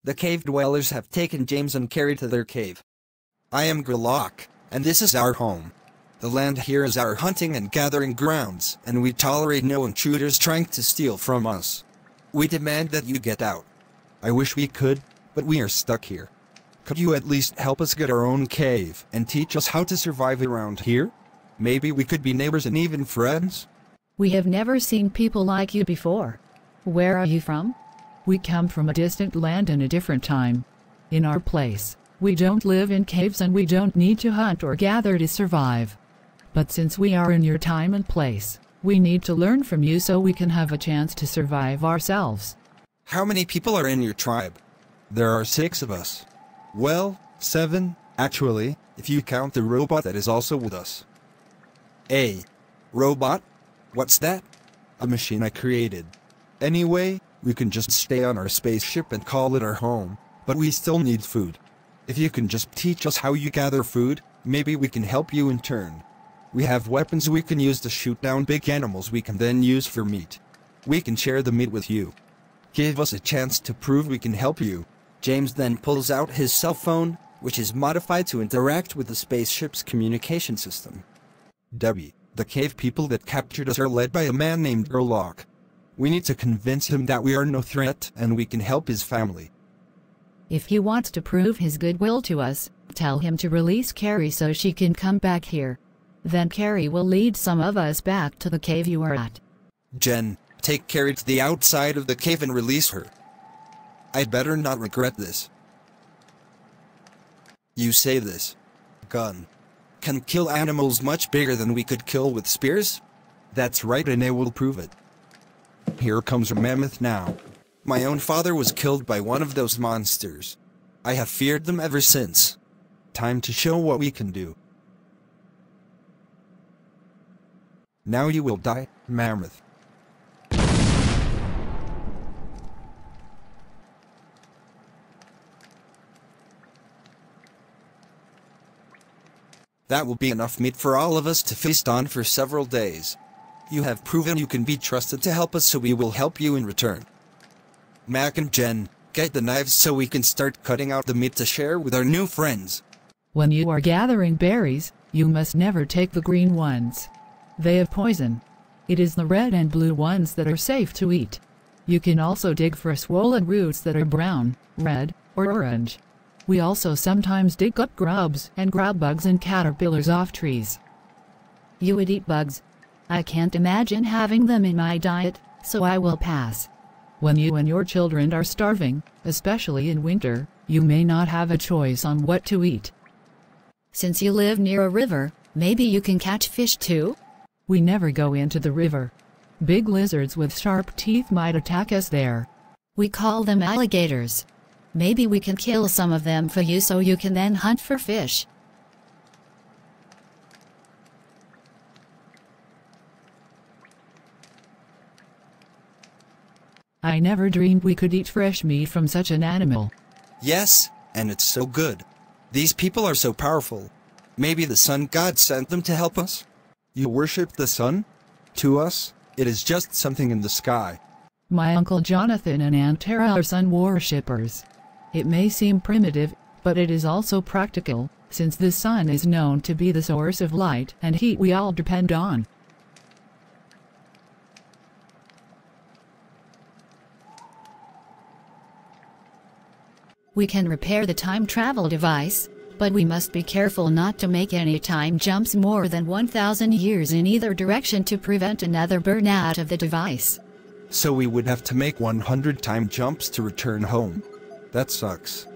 The cave dwellers have taken James and Carrie to their cave. I am Gerlach, and this is our home. The land here is our hunting and gathering grounds, and we tolerate no intruders trying to steal from us. We demand that you get out. I wish we could, but we are stuck here. Could you at least help us get our own cave and teach us how to survive around here? Maybe we could be neighbors and even friends? We have never seen people like you before. Where are you from? We come from a distant land in a different time. In our place, we don't live in caves and we don't need to hunt or gather to survive. But since we are in your time and place, we need to learn from you so we can have a chance to survive ourselves. How many people are in your tribe? There are 6 of us. Well, 7, actually, if you count the robot that is also with us. A robot? What's that? A machine I created. Anyway, we can just stay on our spaceship and call it our home, but we still need food. If you can just teach us how you gather food, maybe we can help you in turn. We have weapons we can use to shoot down big animals we can then use for meat. We can share the meat with you. Give us a chance to prove we can help you. James then pulls out his cell phone, which is modified to interact with the spaceship's communication system. Debbie, the cave people that captured us are led by a man named Gerlach. We need to convince him that we are no threat and we can help his family. If he wants to prove his goodwill to us, tell him to release Carrie so she can come back here. Then Carrie will lead some of us back to the cave you are at. Jen, take Carrie to the outside of the cave and release her. I'd better not regret this. You say this gun can kill animals much bigger than we could kill with spears? That's right, and I will prove it. Here comes a mammoth now. My own father was killed by one of those monsters. I have feared them ever since. Time to show what we can do. Now you will die, mammoth. That will be enough meat for all of us to feast on for several days. You have proven you can be trusted to help us, so we will help you in return. Mac and Jen, get the knives so we can start cutting out the meat to share with our new friends. When you are gathering berries, you must never take the green ones. They have poison. It is the red and blue ones that are safe to eat. You can also dig for swollen roots that are brown, red, or orange. We also sometimes dig up grubs and grab bugs and caterpillars off trees. You would eat bugs. I can't imagine having them in my diet, so I will pass. When you and your children are starving, especially in winter, you may not have a choice on what to eat. Since you live near a river, maybe you can catch fish too? We never go into the river. Big lizards with sharp teeth might attack us there. We call them alligators. Maybe we can kill some of them for you so you can then hunt for fish. I never dreamed we could eat fresh meat from such an animal. Yes, and it's so good. These people are so powerful. Maybe the sun god sent them to help us? You worship the sun? To us, it is just something in the sky. My uncle Jonathan and Aunt Tara are sun worshippers. It may seem primitive, but it is also practical, since the sun is known to be the source of light and heat we all depend on. We can repair the time travel device, but we must be careful not to make any time jumps more than 1,000 years in either direction to prevent another burnout of the device. So we would have to make 100 time jumps to return home. That sucks.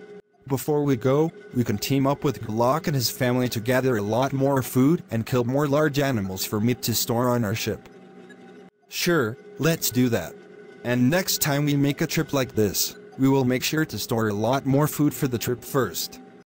Before we go, we can team up with Gerlach and his family to gather a lot more food and kill more large animals for meat to store on our ship. Sure, let's do that. And next time we make a trip like this, we will make sure to store a lot more food for the trip first.